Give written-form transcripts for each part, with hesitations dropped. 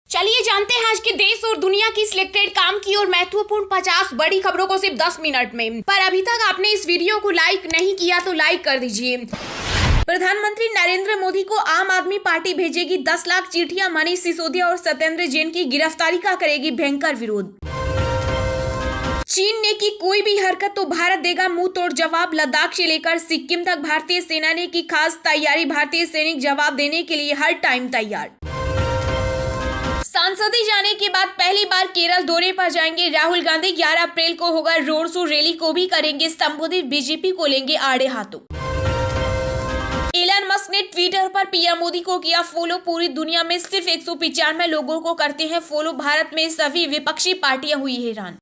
चलिए जानते हैं आज के देश और दुनिया की सिलेक्टेड काम की और महत्वपूर्ण 50 बड़ी खबरों को सिर्फ 10 मिनट में। पर अभी तक आपने इस वीडियो को लाइक नहीं किया तो लाइक कर दीजिए। प्रधानमंत्री नरेंद्र मोदी को आम आदमी पार्टी भेजेगी 10 लाख चिट्ठियां। मनीष सिसोदिया और सत्येंद्र जैन की गिरफ्तारी का करेगी भयंकर विरोध। चीन ने की कोई भी हरकत तो भारत देगा मुंह तोड़ जवाब। लद्दाख से लेकर सिक्किम तक भारतीय सेना ने की खास तैयारी। भारतीय सैनिक जवाब देने के लिए हर टाइम तैयार। संसदीय जाने के बाद पहली बार केरल दौरे पर जाएंगे राहुल गांधी। 11 अप्रैल को होगा रोड शो, रैली को भी करेंगे संबोधित। बीजेपी को लेंगे आड़े हाथों। एलन मस्क ने ट्विटर पर पीएम मोदी को किया फॉलो। पूरी दुनिया में सिर्फ 195 लोगों को करते हैं फॉलो। भारत में सभी विपक्षी पार्टियां हुई हैरान।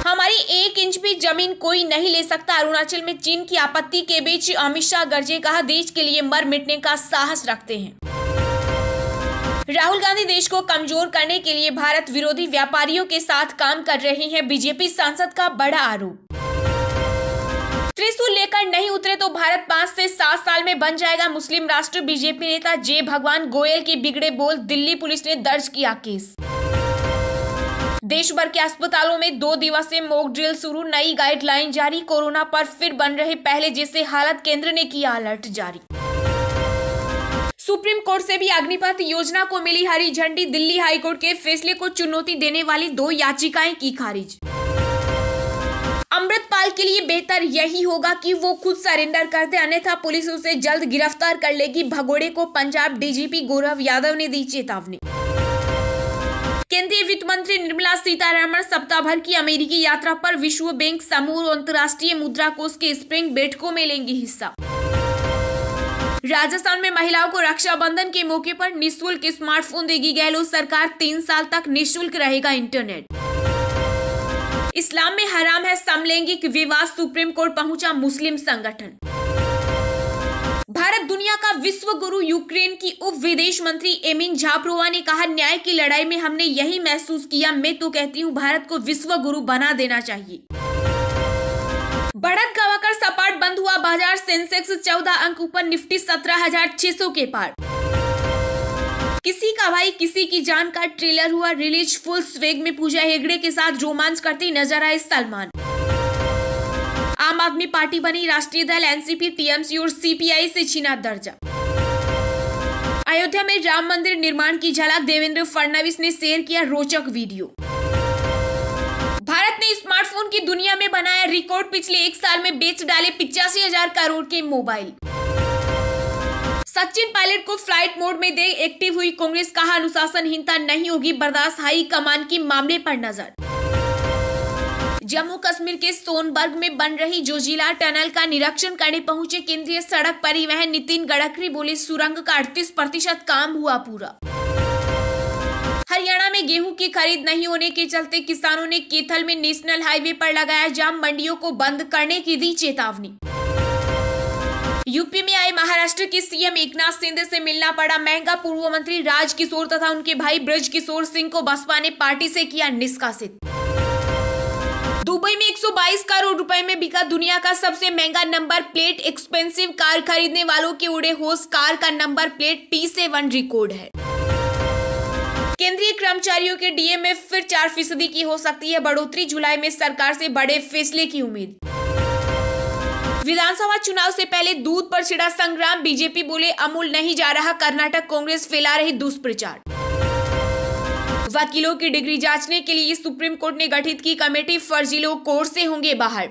हमारी 1 इंच भी जमीन कोई नहीं ले सकता। अरुणाचल में चीन की आपत्ति के बीच अमित शाह गरजे, कहा देश के लिए मर मिटने का साहस रखते हैं। राहुल गांधी देश को कमजोर करने के लिए भारत विरोधी व्यापारियों के साथ काम कर रहे हैं। बीजेपी सांसद का बड़ा आरोप। त्रिशूल लेकर नहीं उतरे तो भारत 5 से 7 साल में बन जाएगा मुस्लिम राष्ट्र। बीजेपी नेता जे भगवान गोयल के बिगड़े बोल। दिल्ली पुलिस ने दर्ज किया केस। देश भर के अस्पतालों में 2 दिवसीय मॉक ड्रिल शुरू। नई गाइडलाइन जारी। कोरोना पर फिर बन रहे पहले जैसे हालत। केंद्र ने किया अलर्ट जारी। सुप्रीम कोर्ट से भी अग्निपथ योजना को मिली हरी झंडी। दिल्ली हाईकोर्ट के फैसले को चुनौती देने वाली 2 याचिकाएं की खारिज। अमृतपाल के लिए बेहतर यही होगा कि वो खुद सरेंडर कर दे, अन्यथा पुलिस उसे जल्द गिरफ्तार कर लेगी। भगोड़े को पंजाब डीजीपी गौरव यादव ने दी चेतावनी। केंद्रीय वित्त मंत्री निर्मला सीतारमण सप्ताह भर की अमेरिकी यात्रा पर। विश्व बैंक समूह और अंतर्राष्ट्रीय मुद्रा कोष के स्प्रिंग बैठकों में लेंगी हिस्सा। राजस्थान में महिलाओं को रक्षाबंधन के मौके पर निःशुल्क स्मार्टफोन देगी गहलोत सरकार। 3 साल तक निःशुल्क रहेगा इंटरनेट। इस्लाम में हराम है समलैंगिक विवाह। सुप्रीम कोर्ट पहुंचा मुस्लिम संगठन। भारत दुनिया का विश्व गुरु। यूक्रेन की उप विदेश मंत्री एमिन झाप्रोवा ने कहा न्याय की लड़ाई में हमने यही महसूस किया। मैं तो कहती हूँ भारत को विश्व गुरु बना देना चाहिए। बढ़त गवाकर सपाट बंद हुआ बाजार। सेंसेक्स 14 अंक ऊपर, निफ्टी 17,600 के पार। किसी का भाई किसी की जान का ट्रेलर हुआ रिलीज। फुल स्वेग में पूजा हेगड़े के साथ रोमांस करती नजर आए सलमान। आम आदमी पार्टी बनी राष्ट्रीय दल। एनसीपी, टीएमसी और सीपीआई से छीना दर्जा। अयोध्या में राम मंदिर निर्माण की झलक। देवेंद्र फडणवीस ने शेयर किया रोचक वीडियो। भारत ने स्मार्टफोन की दुनिया में बनाया रिकॉर्ड। पिछले 1 साल में बेच डाले 85,000 करोड़ के मोबाइल। सचिन पायलट को फ्लाइट मोड में देख एक्टिव हुई कांग्रेस, कहा अनुशासनहीनता नहीं होगी बर्दाश्त। हाई कमान की मामले पर नजर। जम्मू कश्मीर के सोनबर्ग में बन रही जोजिला टनल का निरीक्षण करने पहुंचे केंद्रीय सड़क परिवहन नितिन गडकरी। बोले सुरंग का 38% काम हुआ पूरा। हरियाणा में गेहूं की खरीद नहीं होने के चलते किसानों ने कैथल में नेशनल हाईवे पर लगाया जाम। मंडियों को बंद करने की दी चेतावनी। यूपी में आए महाराष्ट्र के सीएम एकनाथ शिंदे से मिलना पड़ा महंगा। पूर्व मंत्री राज किशोर तथा उनके भाई ब्रज किशोर सिंह को बसपा ने पार्टी से किया निष्कासित। दुबई में 122 करोड़ रुपए में बिका दुनिया का सबसे महंगा नंबर प्लेट। एक्सपेंसिव कार खरीदने वालों के उड़े होश। कार का नंबर प्लेट T7 रिकॉर्ड है। केंद्रीय कर्मचारियों के डीए में फिर 4% की हो सकती है बढ़ोतरी। जुलाई में सरकार से बड़े फैसले की उम्मीद। विधानसभा चुनाव से पहले दूध पर छिड़ा संग्राम। बीजेपी बोले अमूल नहीं जा रहा कर्नाटक। कांग्रेस फैला रही दुष्प्रचार। वकीलों की डिग्री जांचने के लिए सुप्रीम कोर्ट ने गठित की कमेटी। फर्जी लोग कोर्ट से होंगे बाहर।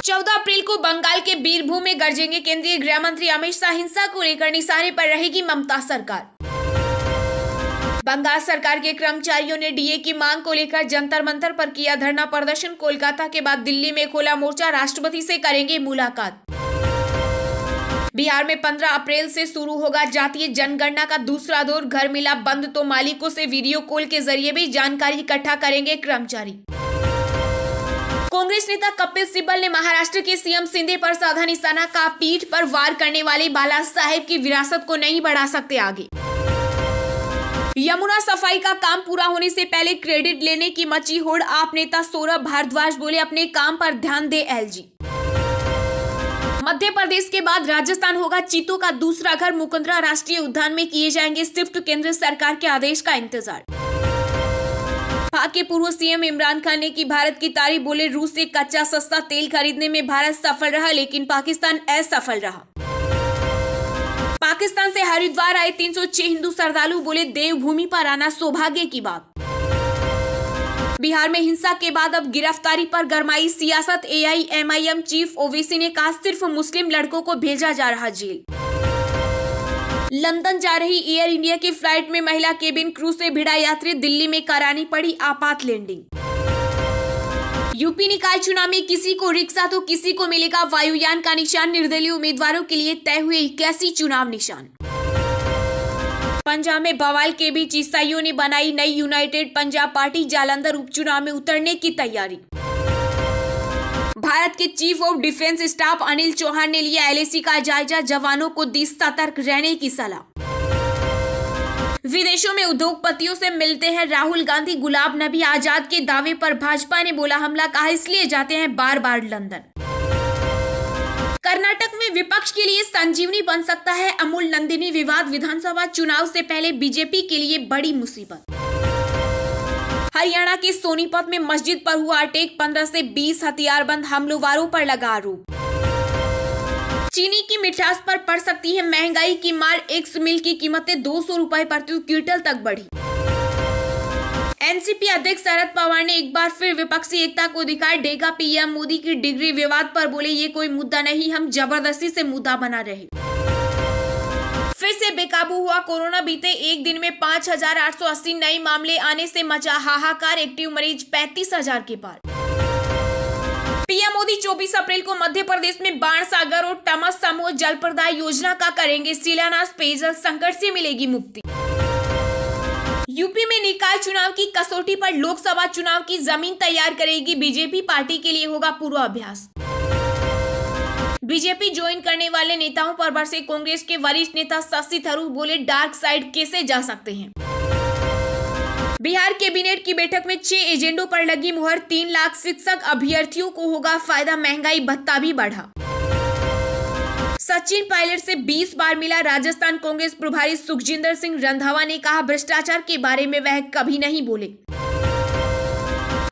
14 अप्रैल को बंगाल के बीरभूम में गरजेंगे केंद्रीय गृह मंत्री अमित शाह। हिंसा को लेकर निशाने पर रहेगी ममता सरकार। बंगाल सरकार के कर्मचारियों ने डीए की मांग को लेकर जंतर मंतर पर किया धरना प्रदर्शन। कोलकाता के बाद दिल्ली में खोला मोर्चा। राष्ट्रपति से करेंगे मुलाकात। बिहार में 15 अप्रैल से शुरू होगा जातीय जनगणना का दूसरा दौर। घर मिला बंद तो मालिकों से वीडियो कॉल के जरिए भी जानकारी इकट्ठा करेंगे कर्मचारी। कांग्रेस नेता कपिल सिब्बल ने महाराष्ट्र के सीएम शिंदे पर साधा निशाना। का पीठ पर वार करने वाले बाला साहेब की विरासत को नहीं बढ़ा सकते आगे। यमुना सफाई का काम पूरा होने से पहले क्रेडिट लेने की मची होड़। आप नेता सौरभ भारद्वाज बोले अपने काम पर ध्यान दे एलजी। मध्य प्रदेश के बाद राजस्थान होगा चीतों का दूसरा घर। मुकुंदरा राष्ट्रीय उद्यान में किए जाएंगे शिफ्ट, केंद्र सरकार के आदेश का इंतजार। पाक के पूर्व सीएम इमरान खान ने की भारत की तारीफ, बोले रूस से कच्चा सस्ता तेल खरीदने में भारत सफल रहा लेकिन पाकिस्तान असफल रहा। पाकिस्तान से हरिद्वार आए 306 हिंदू श्रद्धालु, बोले देवभूमि पर आना सौभाग्य की बात। बिहार में हिंसा के बाद अब गिरफ्तारी पर गरमाई सियासत। एआईएमआईएम चीफ ओवैसी ने कहा सिर्फ मुस्लिम लड़कों को भेजा जा रहा जेल। लंदन जा रही एयर इंडिया की फ्लाइट में महिला केबिन क्रू से भिड़ा यात्री, दिल्ली में करानी पड़ी आपात लैंडिंग। यूपी निकाय चुनाव में किसी को रिक्शा तो किसी को मिलेगा वायुयान का निशान। निर्दलीय उम्मीदवारों के लिए तय हुए 81 चुनाव निशान। पंजाब में बवाल के बीच ईसाइयों ने बनाई नई यूनाइटेड पंजाब पार्टी, जालंधर उपचुनाव में उतरने की तैयारी। भारत के chief of defence staff Anil Chauhan ने लिया एलएसी का जायजा, जवानों को दी सतर्क रहने की सलाह। विदेशों में उद्योगपतियों से मिलते हैं राहुल गांधी, गुलाम नबी आजाद के दावे पर भाजपा ने बोला हमला, कहा इसलिए जाते हैं बार बार लंदन। कर्नाटक में विपक्ष के लिए संजीवनी बन सकता है अमूल नंदिनी विवाद, विधानसभा चुनाव से पहले बीजेपी के लिए बड़ी मुसीबत। हरियाणा के सोनीपत में मस्जिद पर हुआ अटैक, 15 से 20 हथियारबंद हमलावरों पर लगा आरोप। चीनी की मिठास पर पड़ सकती है महंगाई की मार, एक्स मिल की कीमतें 200 रुपए प्रति क्विंटल तक बढ़ी। एनसीपी अध्यक्ष शरद पवार ने एक बार फिर विपक्षी एकता को दिखाया डेगा। पीएम मोदी की डिग्री विवाद पर बोले ये कोई मुद्दा नहीं, हम जबरदस्ती से मुद्दा बना रहे। फिर से बेकाबू हुआ कोरोना, बीते एक दिन में 5,880 नए मामले आने से मचा हाहाकार, एक्टिव मरीज 35,000 के पार। पीएम मोदी 24 अप्रैल को मध्य प्रदेश में बाणसागर और टमस समूह जल प्रदाय योजना का करेंगे शिलान्यास, पेयजल संकट से मिलेगी मुक्ति। यूपी में निकाय चुनाव की कसौटी पर लोकसभा चुनाव की जमीन तैयार करेगी बीजेपी, पार्टी के लिए होगा पूर्वाभ्यास। बीजेपी ज्वाइन करने वाले नेताओं पर बरसे कांग्रेस के वरिष्ठ नेता शशि थरूर, बोले डार्क साइड कैसे जा सकते हैं। बिहार कैबिनेट की बैठक में 6 एजेंडों पर लगी मुहर, 3 लाख शिक्षक अभ्यर्थियों को होगा फायदा, महंगाई भत्ता भी बढ़ा। सचिन पायलट से 20 बार मिला राजस्थान कांग्रेस प्रभारी सुखजिंदर सिंह रंधावा ने कहा भ्रष्टाचार के बारे में वह कभी नहीं बोले।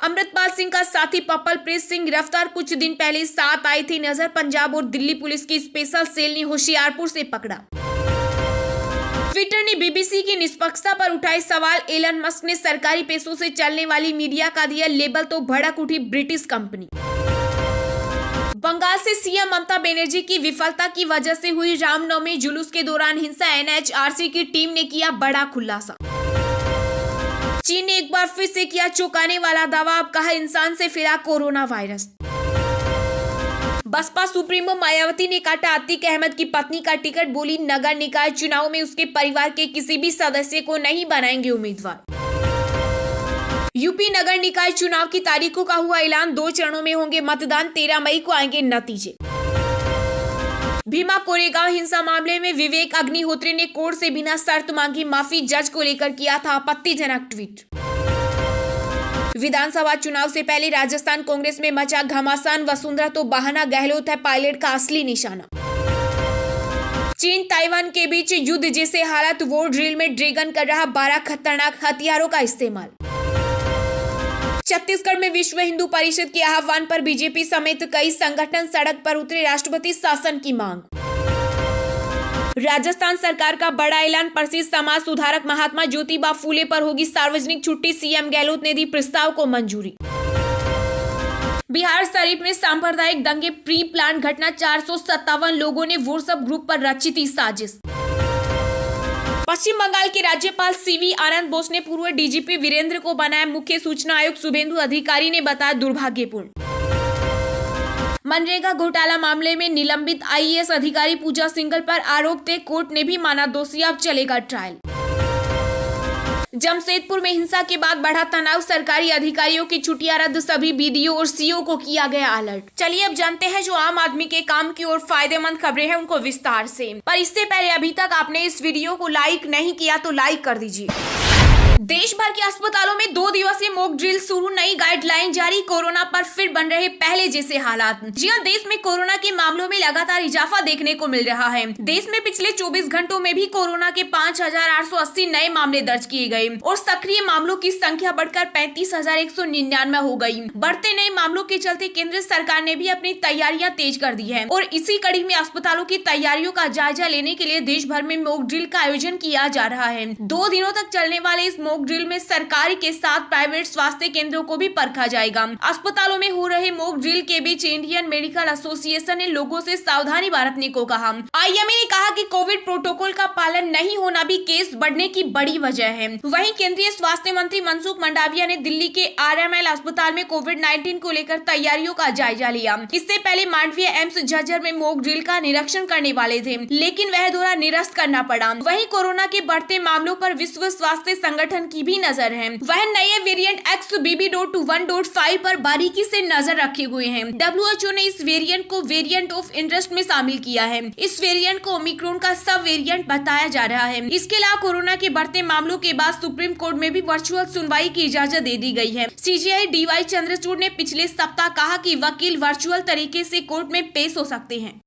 अमृतपाल सिंह का साथी पप्पलप्रीत सिंह गिरफ्तार, कुछ दिन पहले साथ आई थी नजर, पंजाब और दिल्ली पुलिस की स्पेशल सेल ने होशियारपुर से पकड़ा। ट्विटर ने बीबीसी की निष्पक्षता पर उठाए सवाल, एलन मस्क ने सरकारी पैसों से चलने वाली मीडिया का दिया लेबल, तो भड़क उठी ब्रिटिश कंपनी। बंगाल से सीएम ममता बनर्जी की विफलता की वजह से हुई रामनवमी जुलूस के दौरान हिंसा, एनएचआरसी की टीम ने किया बड़ा खुलासा। चीन ने एक बार फिर से किया चौंकाने वाला दावा, अब कहा इंसान से फिरा corona virus. Baspa supremo Mayawati ने काटा अतीक अहमद की पत्नी का टिकट, बोली नगर निकाय चुनाव में उसके परिवार के किसी भी सदस्य को नहीं बनाएंगे उम्मीदवार। यूपी नगर निकाय चुनाव की तारीखों का हुआ ऐलान, 2 चरणों में होंगे मतदान, 13 मई को आएंगे नतीजे। भीमा कोरेगांव हिंसा मामले में विवेक अग्निहोत्री ने कोर्ट से बिना शर्त मांगी माफी, जज को लेकर किया था आपत्तिजनक ट्वीट। विधानसभा चुनाव से पहले राजस्थान कांग्रेस में मचा घमासान, वसुंधरा तो बहाना, गहलोत है पायलट का असली निशाना। चीन ताइवान के बीच युद्ध जैसे हालात, वॉर ड्रिल में ड्रैगन कर रहा 12 खतरनाक हथियारों का इस्तेमाल। छत्तीसगढ़ में विश्व हिंदू परिषद के आह्वान पर बीजेपी समेत कई संगठन सड़क पर उतरे, राष्ट्रपति शासन की मांग। राजस्थान सरकार का बड़ा ऐलान, प्रसिद्ध समाज सुधारक महात्मा ज्योतिबा फूले पर होगी सार्वजनिक छुट्टी, सीएम गहलोत ने दी प्रस्ताव को मंजूरी। बिहार शरीफ में सांप्रदायिक दंगे प्री प्लान घटना, 457 लोगों ने व्हाट्सएप ग्रुप पर रची थी साजिश। पश्चिम बंगाल के राज्यपाल सीवी आनंद बोस ने पूर्व डीजीपी वीरेंद्र को बनाया मुख्य सूचना आयुक्त, शुभेंदु अधिकारी ने बताया दुर्भाग्यपूर्ण। मनरेगा घोटाला मामले में निलंबित आईएएस अधिकारी पूजा सिंघल पर आरोप थे, कोर्ट ने भी माना दोषी, अब चलेगा ट्रायल। जमशेदपुर में हिंसा के बाद बढ़ा तनाव, सरकारी अधिकारियों की छुट्टियां रद्द, सभी बीडीओ और सीओ को किया गया अलर्ट। चलिए अब जानते हैं जो आम आदमी के काम की और फायदेमंद खबरें हैं उनको विस्तार से। पर इससे पहले अभी तक आपने इस वीडियो को लाइक नहीं किया तो लाइक कर दीजिए। देश भर के अस्पतालों में 2 दिवसीय मॉक ड्रिल शुरू, नई गाइडलाइन जारी, कोरोना पर फिर बन रहे पहले जैसे हालात। जी हां, देश में कोरोना के मामलों में लगातार इजाफा देखने को मिल रहा है। देश में पिछले 24 घंटों में भी कोरोना के 5,880 नए मामले दर्ज किए गए और सक्रिय मामलों की संख्या बढ़कर 35,199 हो गई। बढ़ते नए मामलों के चलते केंद्र सरकार ने भी अपनी तैयारियां तेज कर दी है और इसी कड़ी में अस्पतालों की तैयारियों का जायजा लेने के लिए देश भर में मॉक ड्रिल का आयोजन किया जा रहा है। 2 दिनों तक चलने वाले इस मॉक ड्रिल में सरकारी के साथ प्राइवेट स्वास्थ्य केंद्रों को भी परखा जाएगा। अस्पतालों में हो रहे मॉक ड्रिल के बीच इंडियन मेडिकल एसोसिएशन ने लोगों से सावधानी बरतने को कहा। आईएमए ने कहा कि कोविड प्रोटोकॉल का पालन नहीं होना भी केस बढ़ने की बड़ी वजह है। वहीं केंद्रीय स्वास्थ्य मंत्री मनसुख मंडाविया ने दिल्ली के आरएमएल अस्पताल में कोविड-19 को लेकर तैयारियों का जायजा लिया। इससे पहले मांडविया एम्स झज्जर में मॉक ड्रिल का निरीक्षण करने वाले थे, लेकिन वह दौरा निरस्त करना पड़ा। वहीं कोरोना के बढ़ते मामलों पर विश्व स्वास्थ्य संगठन की भी नजर है। वह नए वेरिएंट XBB.1.5 पर बारीकी से नजर रखे हुए हैं। WHO ने इस वेरिएंट को वेरिएंट ऑफ इंटरेस्ट में शामिल किया है। इस वेरिएंट को ओमिक्रॉन का सब वेरिएंट बताया जा रहा है। इसके अलावा कोरोना के बढ़ते मामलों के बाद सुप्रीम कोर्ट में भी वर्चुअल सुनवाई की इजाजत दे दी गई है। CJI DY चंद्रचूड़ ने पिछले सप्ताह कहा कि वकील वर्चुअल तरीके से कोर्ट में पेश हो सकते हैं।